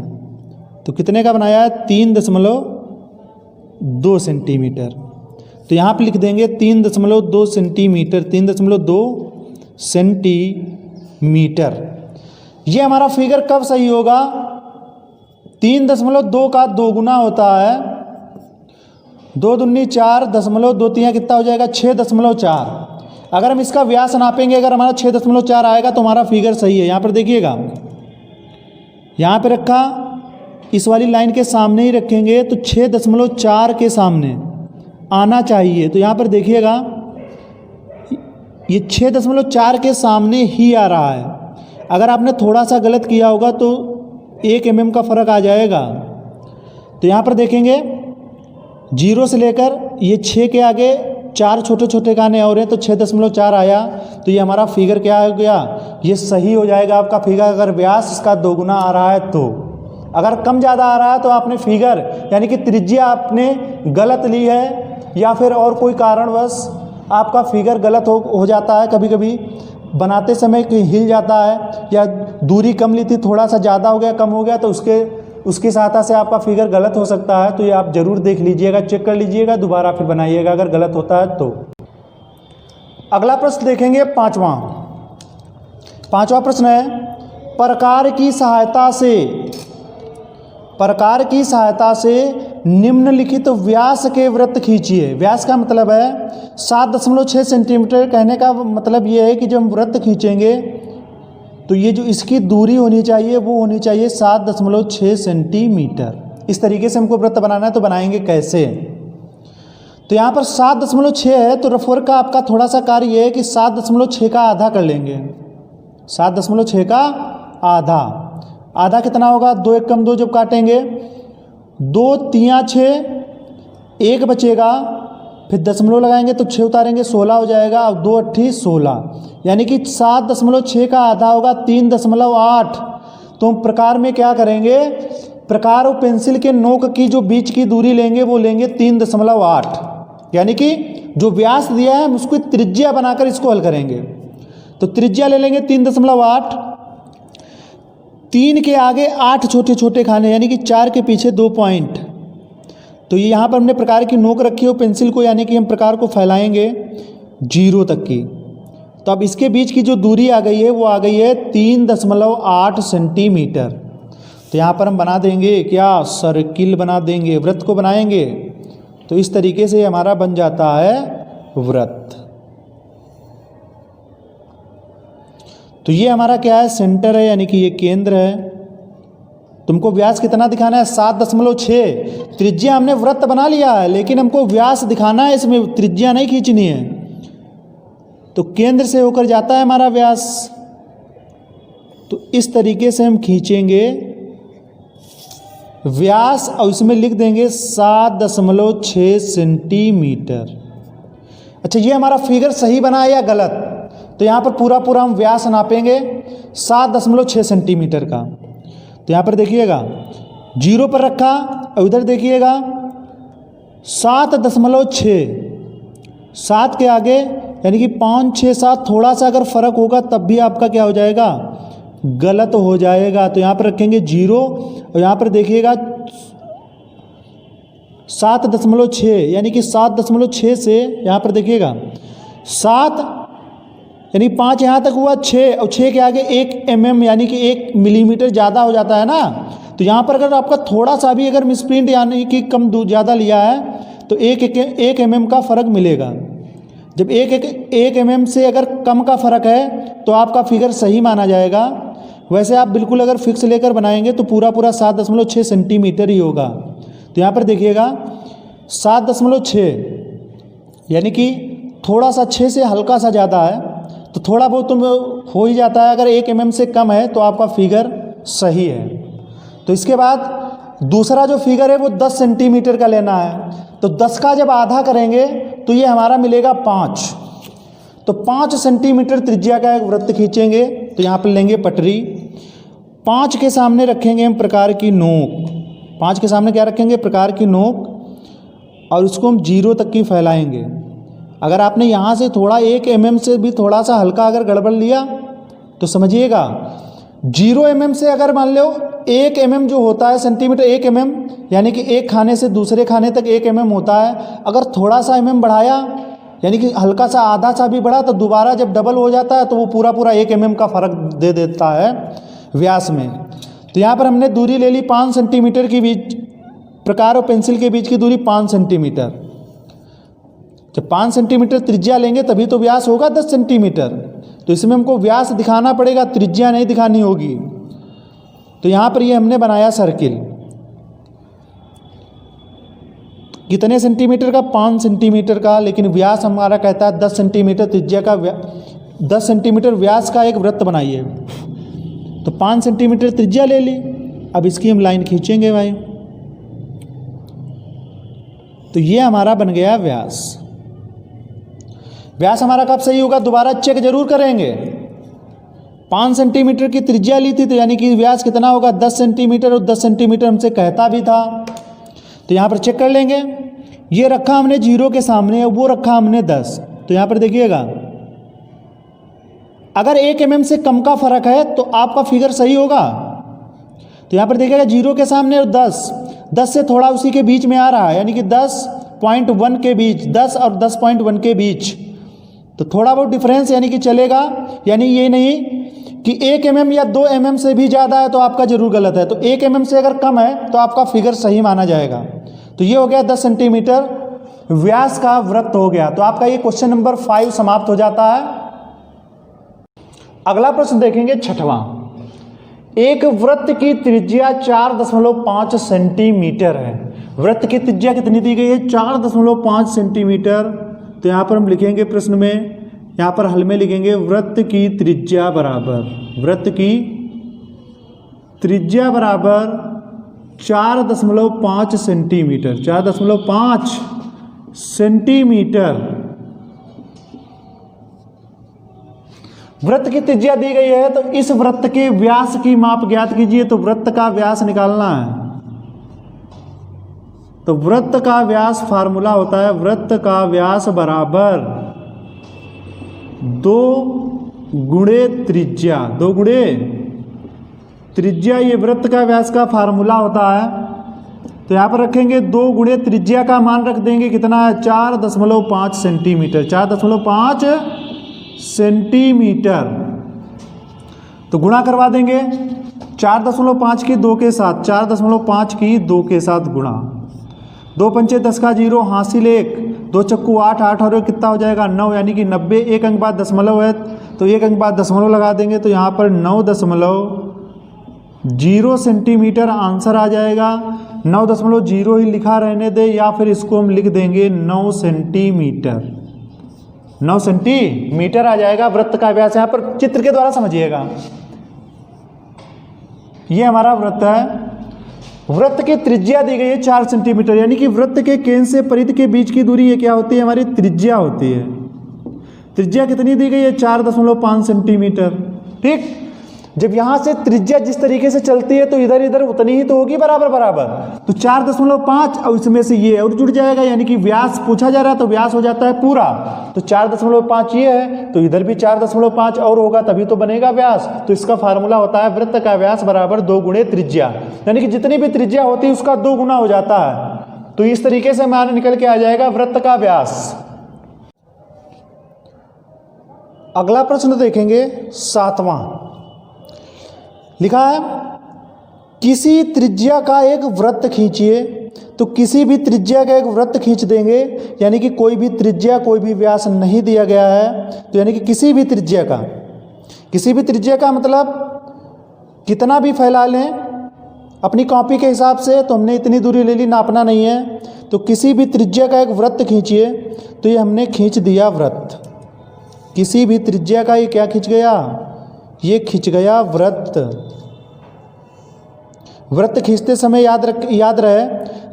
[SPEAKER 1] तो कितने का बनाया है, 3.2 सेंटीमीटर। तो यहाँ पे लिख देंगे 3.2 सेंटीमीटर, 3.2 सेंटीमीटर। ये हमारा फिगर कब सही होगा, 3.2 का 2 गुना होता है, 2 दूनी 4, 2 कितना हो जाएगा 6.4। अगर हम इसका व्यास नापेंगे, अगर हमारा 6.4 आएगा तो हमारा फिगर सही है। यहाँ पर देखिएगा, यहाँ पे रखा, इस वाली लाइन के सामने ही रखेंगे तो 6.4 के सामने आना चाहिए। तो यहाँ पर देखिएगा ये 6.4 के सामने ही आ रहा है। अगर आपने थोड़ा सा गलत किया होगा तो 1 mm का फ़र्क आ जाएगा। तो यहाँ पर देखेंगे 0 से लेकर ये 6 के आगे 4 छोटे छोटे काने और हैं तो 6.4 आया। तो ये हमारा फिगर क्या हो गया, ये सही हो जाएगा आपका फिगर, अगर व्यास इसका 2 गुना आ रहा है तो। अगर कम ज़्यादा आ रहा है तो आपने फिगर यानी कि त्रिज्या आपने गलत ली है, या फिर और कोई कारणवश आपका फिगर गलत हो जाता है, कभी कभी बनाते समय हिल जाता है, या दूरी कम ली थी थोड़ा सा ज़्यादा हो गया कम हो गया, तो उसकी सहायता से आपका फिगर गलत हो सकता है। तो ये आप ज़रूर देख लीजिएगा, चेक कर लीजिएगा, दोबारा फिर बनाइएगा अगर गलत होता है तो। अगला प्रश्न देखेंगे पांचवा प्रश्न है, प्रकार की सहायता से निम्नलिखित व्यास के वृत्त खींचिए। व्यास का मतलब है 7.6 सेंटीमीटर। कहने का मतलब ये है कि जब हम वृत्त खींचेंगे तो ये जो इसकी दूरी होनी चाहिए वो होनी चाहिए 7.6 सेंटीमीटर। इस तरीके से हमको वृत्त बनाना है। तो बनाएंगे कैसे? तो यहाँ पर 7.6 है, तो रफवर्क का आपका थोड़ा सा कार्य ये है कि 7.6 का आधा कर लेंगे। 7.6 का आधा कितना होगा? 2 1 कम 2 जब काटेंगे 2 3 6, 1 बचेगा, फिर दशमलव लगाएंगे तो 6 उतारेंगे 16 हो जाएगा, और 2 8 16, यानी कि 7.6 का आधा होगा 3.8। तो हम प्रकार में क्या करेंगे? प्रकार और पेंसिल के नोक की जो बीच की दूरी लेंगे वो लेंगे 3.8, यानी कि जो व्यास दिया है हम उसको त्रिज्या बनाकर इसको हल करेंगे। तो त्रिज्या ले लेंगे 3.8, 3 के आगे 8 छोटे छोटे खाने, यानी कि 4 के पीछे 2 पॉइंट। तो ये यहाँ पर हमने प्रकार की नोक रखी हो पेंसिल को, यानी कि हम प्रकार को फैलाएंगे 0 तक की। तो अब इसके बीच की जो दूरी आ गई है वो आ गई है 3.8 सेंटीमीटर। तो यहाँ पर हम बना देंगे क्या? सर्किल बना देंगे, वृत्त को बनाएंगे। तो इस तरीके से हमारा बन जाता है वृत्त। तो ये हमारा क्या है? सेंटर है, यानी कि ये केंद्र है। तुमको व्यास कितना दिखाना है? 7.6। त्रिज्या हमने वृत्त बना लिया है, लेकिन हमको व्यास दिखाना है, इसमें त्रिज्या नहीं खींचनी है। तो केंद्र से होकर जाता है हमारा व्यास। तो इस तरीके से हम खींचेंगे व्यास, और इसमें लिख देंगे 7.6 सेंटीमीटर। अच्छा, ये हमारा फिगर सही बना है या गलत? तो यहाँ पर पूरा हम व्यास नापेंगे 7.6 सेंटीमीटर का। तो यहाँ पर देखिएगा 0 पर रखा, और उधर देखिएगा 7.6, 7 के आगे यानी कि 5 6 7 थोड़ा सा अगर फ़र्क होगा तब भी आपका क्या हो जाएगा? गलत हो जाएगा। तो यहाँ पर रखेंगे 0, और यहाँ पर देखिएगा 7.6, यानी कि 7.6 से यहाँ पर देखिएगा 7, यानी 5 यहाँ तक हुआ 6, और 6 के आगे 1 mm यानी कि 1 मिलीमीटर ज़्यादा हो जाता है ना। तो यहाँ पर अगर आपका थोड़ा सा भी अगर मिसप्रिंट यानी कि कम ज़्यादा लिया है तो 1 mm का फ़र्क मिलेगा। जब 1 mm से अगर कम का फ़र्क है तो आपका फिगर सही माना जाएगा। वैसे आप बिल्कुल अगर फिक्स लेकर बनाएंगे तो पूरा 7.6 सेंटीमीटर ही होगा। तो यहाँ पर देखिएगा 7.6, यानी कि थोड़ा सा 6 से हल्का सा ज़्यादा है, तो थोड़ा बहुत तो हो ही जाता है। अगर 1 mm से कम है तो आपका फिगर सही है। तो इसके बाद दूसरा जो फिगर है वो 10 सेंटीमीटर का लेना है। तो 10 का जब आधा करेंगे तो ये हमारा मिलेगा 5। तो 5 सेंटीमीटर त्रिज्या का एक वृत्त खींचेंगे। तो यहाँ पर लेंगे पटरी, 5 के सामने रखेंगे हम प्रकार की नोक। 5 के सामने क्या रखेंगे? प्रकार की नोक, और उसको हम 0 तक की फैलाएंगे। अगर आपने यहाँ से थोड़ा 1 mm से भी थोड़ा सा हल्का अगर गड़बड़ लिया तो समझिएगा 0 mm से अगर मान लो 1 mm जो होता है सेंटीमीटर, 1 mm यानी कि एक खाने से दूसरे खाने तक 1 mm होता है। अगर थोड़ा सा mm बढ़ाया यानी कि हल्का सा आधा सा भी बढ़ा तो दोबारा जब डबल हो जाता है तो वो पूरा 1 mm का फ़र्क दे देता है व्यास में। तो यहाँ पर हमने दूरी ले ली 5 सेंटीमीटर की बीच, प्रकार और पेंसिल के बीच की दूरी 5 सेंटीमीटर। जब 5 सेंटीमीटर त्रिज्या लेंगे तभी तो व्यास होगा 10 सेंटीमीटर। तो इसमें हमको व्यास दिखाना पड़ेगा, त्रिज्या नहीं दिखानी होगी। तो यहाँ पर ये हमने बनाया सर्किल। कितने सेंटीमीटर का? 5 सेंटीमीटर का, लेकिन व्यास हमारा कहता है 10 सेंटीमीटर त्रिज्या का 10 सेंटीमीटर व्यास का एक वृत्त बनाइए। तो 5 सेंटीमीटर त्रिज्या ले ली। अब इसकी हम लाइन खींचेंगे भाई। तो ये हमारा बन गया व्यास। व्यास हमारा कब सही होगा? दोबारा चेक जरूर करेंगे। 5 सेंटीमीटर की त्रिज्या ली थी, तो यानी कि व्यास कितना होगा 10 सेंटीमीटर, और 10 सेंटीमीटर हमसे कहता भी था। तो यहाँ पर चेक कर लेंगे, ये रखा हमने 0 के सामने, वो रखा हमने 10। तो यहाँ पर देखिएगा, अगर 1 mm से कम का फर्क है तो आपका फिगर सही होगा। तो यहाँ पर देखिएगा 0 के सामने और 10 से थोड़ा उसी के बीच में आ रहा है, यानी कि 10.1 के बीच, 10 और 10.1 के बीच, तो थोड़ा बहुत डिफरेंस यानी कि चलेगा। यानी ये नहीं कि 1 mm या 2 mm से भी ज़्यादा है तो आपका जरूर गलत है। तो 1 mm से अगर कम है तो आपका फिगर सही माना जाएगा। तो ये हो गया 10 सेंटीमीटर व्यास का वृत्त हो गया। तो आपका ये क्वेश्चन नंबर 5 समाप्त हो जाता है। अगला प्रश्न देखेंगे 6वां। एक वृत्त की त्रिज्या 4.5 सेंटीमीटर है। वृत्त की त्रिज्या कितनी दी गई है? 4.5 सेंटीमीटर। तो यहाँ पर हम लिखेंगे प्रश्न में, यहाँ पर हल में लिखेंगे वृत्त की त्रिज्या बराबर, वृत्त की त्रिज्या बराबर 4.5 सेंटीमीटर, 4.5 सेंटीमीटर। वृत्त की त्रिज्या दी गई है, तो इस वृत्त के व्यास की माप ज्ञात कीजिए। तो वृत्त का व्यास निकालना है। तो वृत्त का व्यास फार्मूला होता है, वृत्त का व्यास बराबर 2 गुणे त्रिज्या, 2 गुणे त्रिज्या, ये वृत्त का व्यास का फार्मूला होता है। तो यहाँ पर रखेंगे 2 गुणे त्रिज्या का मान रख देंगे, कितना है 4.5 सेंटीमीटर, 4.5 सेंटीमीटर। तो गुणा करवा देंगे 4.5 की 2 के साथ, 4.5 की 2 के साथ गुणा, 2 पंचे 10 का 0, हासिल 1, 2 चक्कू 8, 8 और कितना हो जाएगा 9, यानी कि 90। 1 अंक बाद दशमलव है तो 1 अंक बाद दशमलव लगा देंगे, तो यहाँ पर 9.0 सेंटीमीटर आंसर आ जाएगा। 9.0 ही लिखा रहने दे, या फिर इसको हम लिख देंगे 9 सेंटीमीटर, 9 सेंटीमीटर आ जाएगा वृत्त का व्यास। यहाँ पर चित्र के द्वारा समझिएगा, ये हमारा वृत्त है। वृत्त की त्रिज्या दी गई है 4 सेंटीमीटर, यानी कि वृत्त के केंद्र से परिधि के बीच की दूरी ये क्या होती है? हमारी त्रिज्या होती है। त्रिज्या कितनी दी गई है? 4.5 सेंटीमीटर। ठीक, जब यहाँ से त्रिज्या जिस तरीके से चलती है तो इधर इधर उतनी ही तो होगी, बराबर बराबर। तो 4.5 और इसमें से ये और जुड़ जाएगा, यानी कि व्यास पूछा जा रहा है तो व्यास हो जाता है पूरा। तो 4.5 ये है, तो इधर भी 4.5 और होगा तभी तो बनेगा व्यास। तो इसका फार्मूला होता है वृत्त का व्यास बराबर 2 गुणे त्रिज्या, यानी कि जितनी भी त्रिज्या होती है उसका 2 गुना हो जाता है। तो इस तरीके से मान निकल के आ जाएगा वृत्त का व्यास। अगला प्रश्न देखेंगे 7वां। लिखा है किसी त्रिज्या का एक वृत्त खींचिए। तो किसी भी त्रिज्या का एक वृत्त खींच देंगे, यानी कि कोई भी त्रिज्या कोई भी व्यास नहीं दिया गया है, तो यानी कि किसी भी त्रिज्या का, किसी भी त्रिज्या का मतलब कितना भी फैला लें अपनी कॉपी के हिसाब से। तो हमने इतनी दूरी ले ली, नापना नहीं है। तो किसी भी त्रिज्या का एक वृत्त खींचिए, तो ये हमने खींच दिया वृत्त। किसी भी त्रिज्या का ये क्या खींच गया? ये खींच गया वृत्त। वृत्त खींचते समय याद रहे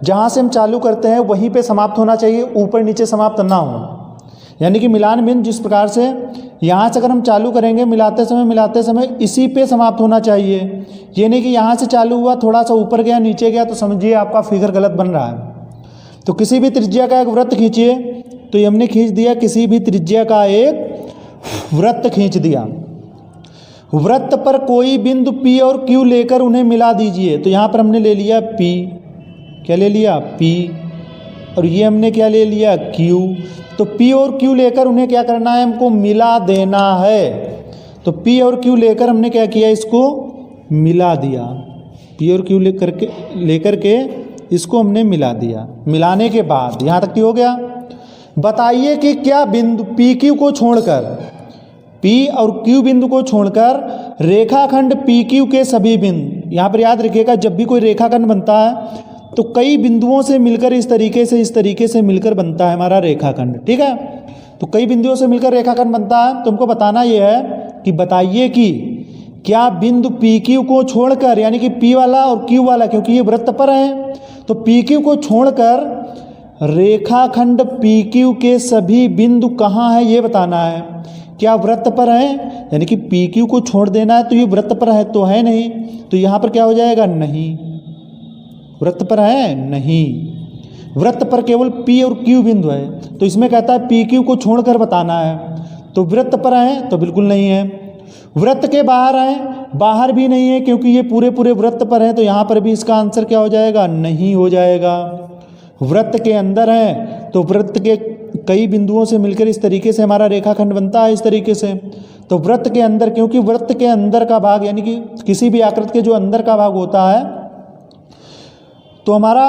[SPEAKER 1] जहाँ से हम चालू करते हैं वहीं पे समाप्त होना चाहिए, ऊपर नीचे समाप्त ना हो। यानी कि मिलान बिंदु जिस प्रकार से यहाँ से अगर हम चालू करेंगे मिलाते समय इसी पे समाप्त होना चाहिए। ये नहीं कि यहाँ से चालू हुआ थोड़ा सा ऊपर गया नीचे गया, तो समझिए आपका फिगर गलत बन रहा है। तो किसी भी त्रिज्या का एक वृत्त खींचिए, तो ये हमने खींच दिया, किसी भी त्रिज्या का एक वृत्त खींच दिया। वृत्त पर कोई बिंदु P और Q लेकर उन्हें मिला दीजिए। तो यहाँ पर हमने ले लिया P, क्या ले लिया P, और ये हमने क्या ले लिया Q। तो P और Q लेकर उन्हें क्या करना है? हमको मिला देना है। तो P और Q लेकर हमने क्या किया? इसको मिला दिया। P और Q लेकर के इसको हमने मिला दिया। मिलाने के बाद यहाँ तक की हो गया। बताइए कि क्या बिंदु PQ को छोड़कर, P और Q बिंदु को छोड़कर रेखाखंड PQ के सभी बिंदु, यहाँ पर याद रखिएगा जब भी कोई रेखाखंड बनता है तो कई बिंदुओं से मिलकर इस तरीके से मिलकर बनता है हमारा रेखाखंड। ठीक है, तो कई बिंदुओं से मिलकर रेखाखंड बनता है। तुमको बताना यह है कि बताइए कि क्या बिंदु PQ को छोड़कर, यानी कि P वाला और Q वाला, क्योंकि ये वृत्त पर है, तो PQ को छोड़कर रेखाखंड PQ के सभी बिंदु कहाँ है ये बताना है। क्या वृत्त पर है, यानी कि पी क्यू को छोड़ देना है तो ये वृत्त पर है तो है नहीं, तो यहाँ पर क्या हो जाएगा, नहीं। वृत्त पर है नहीं, वृत्त पर केवल पी और क्यू बिंदु है, तो इसमें कहता है पी क्यू को छोड़कर बताना है, तो वृत्त पर है तो बिल्कुल नहीं है। वृत्त के बाहर है, बाहर भी नहीं है क्योंकि ये पूरे पूरे वृत्त पर है, तो यहाँ पर भी इसका आंसर क्या हो जाएगा, नहीं हो जाएगा। वृत्त के अंदर है तो वृत्त के कई बिंदुओं से मिलकर इस तरीके से हमारा रेखाखंड बनता है, इस तरीके से। तो वृत्त के अंदर, क्योंकि वृत्त के अंदर का भाग यानी कि किसी भी आकृति के जो अंदर का भाग होता है तो हमारा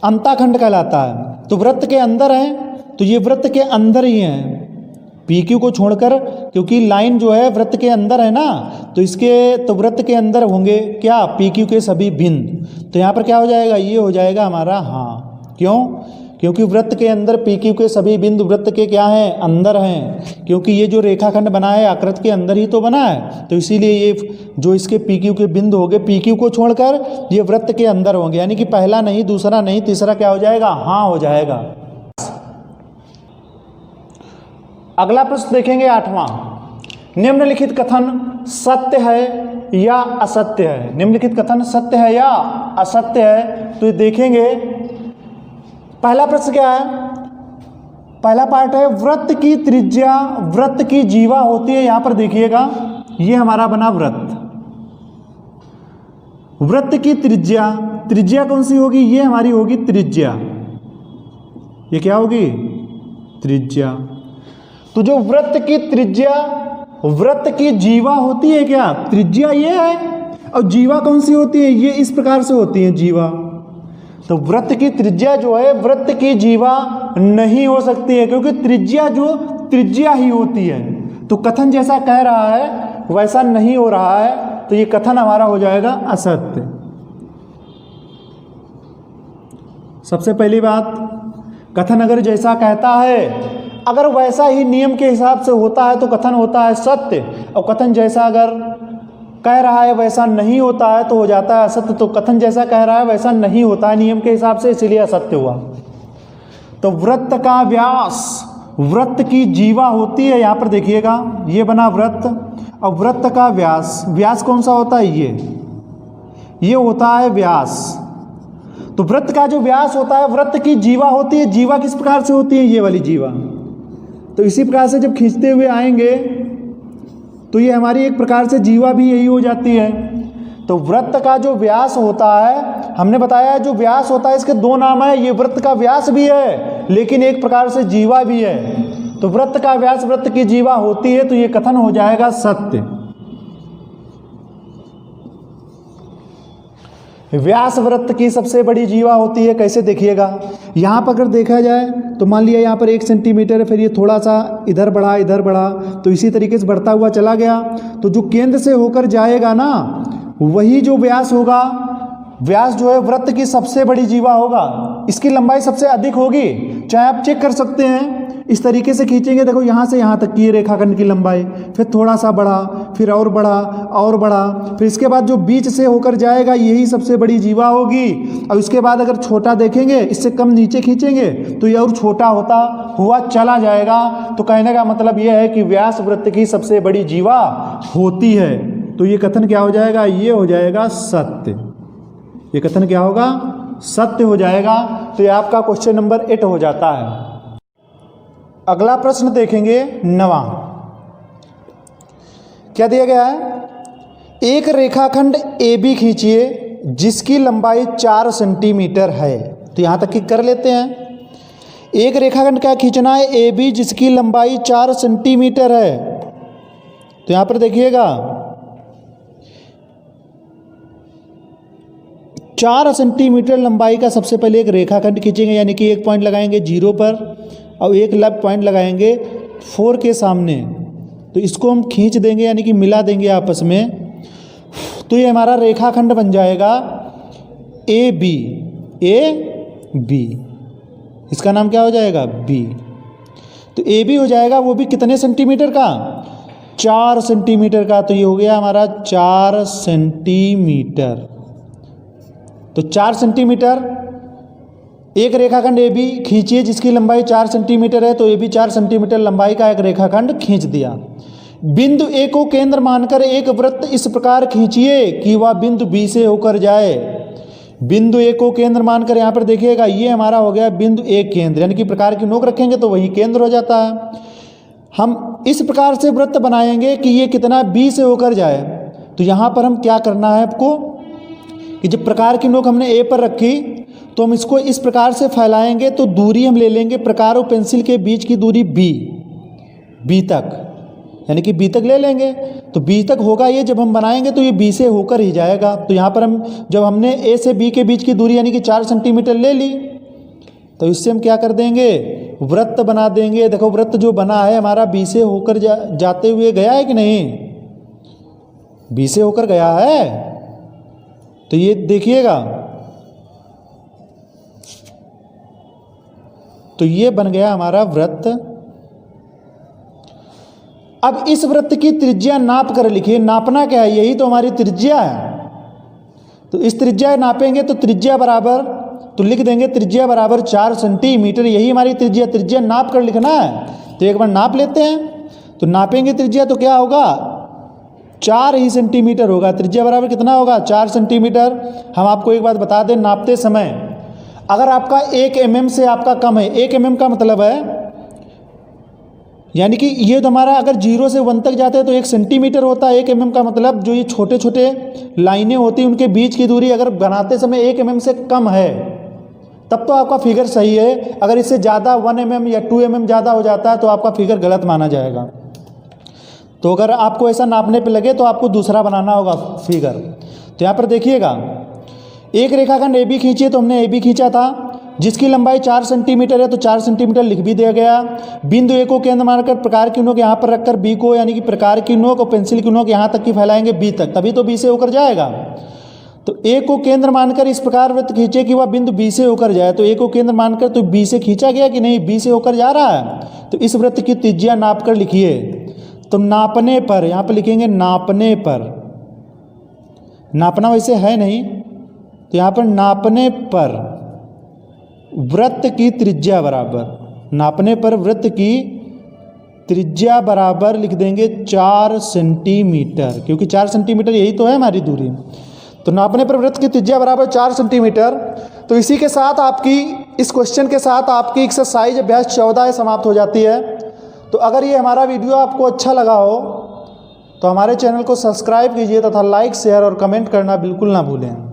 [SPEAKER 1] अंताखंड कहलाता है। तो वृत्त के अंदर है तो ये वृत्त के अंदर ही है, पी क्यू को छोड़कर, क्योंकि लाइन जो है वृत्त के अंदर है ना, तो इसके तो वृत्त के अंदर होंगे क्या, पी क्यू के सभी बिंदु। तो यहाँ पर क्या हो जाएगा, ये हो जाएगा हमारा हाँ। क्यों, क्योंकि वृत्त के अंदर पी क्यू के सभी बिंदु वृत्त के क्या हैं, अंदर हैं, क्योंकि ये जो रेखाखंड बना है आकृति के अंदर ही तो बना है, तो इसीलिए ये जो इसके पी क्यू के बिंदु होंगे पी क्यू को छोड़कर ये वृत्त के अंदर होंगे, यानी कि पहला नहीं, दूसरा नहीं, तीसरा क्या हो जाएगा, हाँ हो जाएगा। अगला प्रश्न देखेंगे 8वां। निम्नलिखित कथन सत्य है या असत्य है। निम्नलिखित कथन सत्य है या असत्य है, तो ये देखेंगे। पहला प्रश्न क्या है, पहला पार्ट है वृत्त की त्रिज्या वृत्त की जीवा होती है। यहां पर देखिएगा ये हमारा बना वृत्त, वृत्त की त्रिज्या, त्रिज्या कौन सी होगी, ये हमारी होगी त्रिज्या, ये क्या होगी, त्रिज्या। तो जो वृत्त की त्रिज्या वृत्त की जीवा होती है, क्या त्रिज्या ये है, और जीवा कौन सी होती है, ये इस प्रकार से होती है जीवा। तो वृत्त की त्रिज्या जो है वृत्त की जीवा नहीं हो सकती है, क्योंकि त्रिज्या जो त्रिज्या ही होती है। तो कथन जैसा कह रहा है वैसा नहीं हो रहा है, तो ये कथन हमारा हो जाएगा असत्य। सबसे पहली बात, कथन अगर जैसा कहता है, अगर वैसा ही नियम के हिसाब से होता है तो कथन होता है सत्य, और कथन जैसा अगर कह रहा है वैसा नहीं होता है तो हो जाता है असत्य। तो कथन जैसा कह रहा है वैसा नहीं होता है नियम के हिसाब से, इसीलिए असत्य हुआ। तो वृत्त का व्यास वृत्त की जीवा होती है, यहां पर देखिएगा ये बना वृत्त, और वृत्त का व्यास, व्यास कौन सा होता है, ये होता है व्यास। तो वृत्त का जो व्यास होता है वृत्त की जीवा होती है। जीवा किस प्रकार से होती है, ये वाली जीवा। तो इसी प्रकार से जब खींचते हुए आएंगे तो ये हमारी एक प्रकार से जीवा भी यही हो जाती है। तो वृत्त का जो व्यास होता है, हमने बताया जो व्यास होता है इसके दो नाम है, ये वृत्त का व्यास भी है लेकिन एक प्रकार से जीवा भी है। तो वृत्त का व्यास वृत्त की जीवा होती है, तो ये कथन हो जाएगा सत्य। व्यास वृत्त की सबसे बड़ी जीवा होती है, कैसे देखिएगा, यहाँ पर अगर देखा जाए तो मान लिया यहाँ पर 1 सेंटीमीटर है, फिर ये थोड़ा सा इधर बढ़ा, तो इसी तरीके से बढ़ता हुआ चला गया। तो जो केंद्र से होकर जाएगा ना, वही जो व्यास होगा, व्यास जो है वृत्त की सबसे बड़ी जीवा होगा, इसकी लंबाई सबसे अधिक होगी। चाहे आप चेक कर सकते हैं, इस तरीके से खींचेंगे, देखो यहाँ से यहाँ तक की रेखाखंड की लंबाई, फिर थोड़ा सा बढ़ा, फिर और बढ़ा, फिर इसके बाद जो बीच से होकर जाएगा यही सबसे बड़ी जीवा होगी। और इसके बाद अगर छोटा देखेंगे, इससे कम नीचे खींचेंगे तो ये और छोटा होता हुआ चला जाएगा। तो कहने का मतलब यह है कि व्यास वृत्त की सबसे बड़ी जीवा होती है। तो ये कथन क्या हो जाएगा, ये हो जाएगा सत्य। ये कथन क्या होगा, सत्य हो जाएगा। तो ये आपका क्वेश्चन नंबर 8 हो जाता है। अगला प्रश्न देखेंगे 9वां। क्या दिया गया है, एक रेखाखंड AB खींचिए जिसकी लंबाई 4 सेंटीमीटर है। तो यहां तक की कर लेते हैं। एक रेखाखंड क्या खींचना है, AB जिसकी लंबाई 4 सेंटीमीटर है। तो यहां पर देखिएगा 4 सेंटीमीटर लंबाई का सबसे पहले एक रेखाखंड खींचेंगे, यानी कि एक पॉइंट लगाएंगे 0 पर और एक लेफ्ट पॉइंट लगाएंगे 4 के सामने। तो इसको हम खींच देंगे, यानी कि मिला देंगे आपस में। तो ये हमारा रेखाखंड बन जाएगा AB। इसका नाम क्या हो जाएगा, B। तो AB हो जाएगा, वो भी कितने सेंटीमीटर का, 4 सेंटीमीटर का। तो ये हो गया हमारा 4 सेंटीमीटर। तो 4 सेंटीमीटर एक रेखाखंड ए बी खींचिए जिसकी लंबाई 4 सेंटीमीटर है, तो ए बी 4 सेंटीमीटर लंबाई का एक रेखाखंड खींच दिया। बिंदु ए को केंद्र मानकर एक वृत्त इस प्रकार खींचिए कि वह बिंदु बी से होकर जाए। बिंदु ए को केंद्र मानकर यहाँ पर देखिएगा, ये हमारा हो गया बिंदु ए केंद्र, यानी कि प्रकार की नोक रखेंगे तो वही केंद्र हो जाता है। हम इस प्रकार से वृत्त बनाएंगे कि ये कितना बी से होकर जाए। तो यहाँ पर हम क्या करना है आपको कि जब प्रकार की नोक हमने ए पर रखी तो हम इसको इस प्रकार से फैलाएंगे, तो दूरी हम ले लेंगे प्रकार और पेंसिल के बीच की दूरी बी तक, यानी कि बी तक ले लेंगे। तो बी तक होगा ये, जब हम बनाएंगे तो ये बी से होकर ही जाएगा। तो यहाँ पर हम जब हमने ए से बी के बीच की दूरी यानी कि 4 सेंटीमीटर ले ली, तो इससे हम क्या कर देंगे, वृत्त बना देंगे। देखो वृत्त जो बना है हमारा बी से होकर जाते हुए गया है कि नहीं, बी से होकर गया है। तो ये देखिएगा, तो ये बन गया हमारा वृत्त। अब इस वृत्त की त्रिज्या नाप कर लिखिए। नापना क्या है, यही तो हमारी त्रिज्या है। तो इस त्रिज्या नापेंगे तो त्रिज्या बराबर, तो लिख देंगे त्रिज्या बराबर 4 सेंटीमीटर, यही हमारी त्रिज्या। त्रिज्या नाप कर लिखना है, तो एक बार नाप लेते हैं। तो नापेंगे त्रिज्या तो क्या होगा, 4 ही सेंटीमीटर होगा। त्रिज्या बराबर कितना होगा, 4 सेंटीमीटर। हम आपको एक बात बता दें, नापते समय अगर आपका 1 mm से आपका कम है, 1 mm का मतलब है यानी कि ये तो हमारा अगर 0 से 1 तक जाते हैं तो 1 सेंटीमीटर होता है। 1 mm का मतलब जो ये छोटे छोटे लाइनें होती हैं उनके बीच की दूरी अगर बनाते समय 1 mm से कम है तब तो आपका फिगर सही है। अगर इससे ज़्यादा 1 mm या 2 mm ज़्यादा हो जाता है तो आपका फिगर गलत माना जाएगा। तो अगर आपको ऐसा नापने पे लगे तो आपको दूसरा बनाना होगा फिगर। तो यहाँ पर देखिएगा, एक रेखाखंड ए बी खींचिए, तो हमने ए बी खींचा था जिसकी लंबाई 4 सेंटीमीटर है, तो 4 सेंटीमीटर लिख भी दिया गया। बिंदु ए को केंद्र मानकर प्रकार की नोक यहाँ पर रखकर बी को, यानी कि प्रकार की नोक और पेंसिल की नोक यहाँ तक की फैलाएंगे बी तक, तभी तो बी से होकर जाएगा। तो ए को केंद्र मानकर इस प्रकार वृत्त खींचे कि वह बिंदु बी से होकर जाए। तो ए को केंद्र मानकर तो बी से खींचा गया कि नहीं, बी से होकर जा रहा है। तो इस वृत्त की त्रिज्या नाप कर लिखिए। तो नापने पर, यहाँ पर लिखेंगे नापने पर, नापना वैसे है नहीं, तो यहाँ पर नापने पर वृत्त की त्रिज्या बराबर, नापने पर वृत्त की त्रिज्या बराबर लिख देंगे 4 सेंटीमीटर, क्योंकि 4 सेंटीमीटर यही तो है हमारी दूरी। तो नापने पर वृत्त की त्रिज्या बराबर 4 सेंटीमीटर। तो इसी के साथ आपकी, इस क्वेश्चन के साथ आपकी एक्सरसाइज अभ्यास 14 समाप्त हो जाती है। तो अगर ये हमारा वीडियो आपको अच्छा लगा हो तो हमारे चैनल को सब्सक्राइब कीजिए तथा लाइक, शेयर और कमेंट करना बिल्कुल ना भूलें।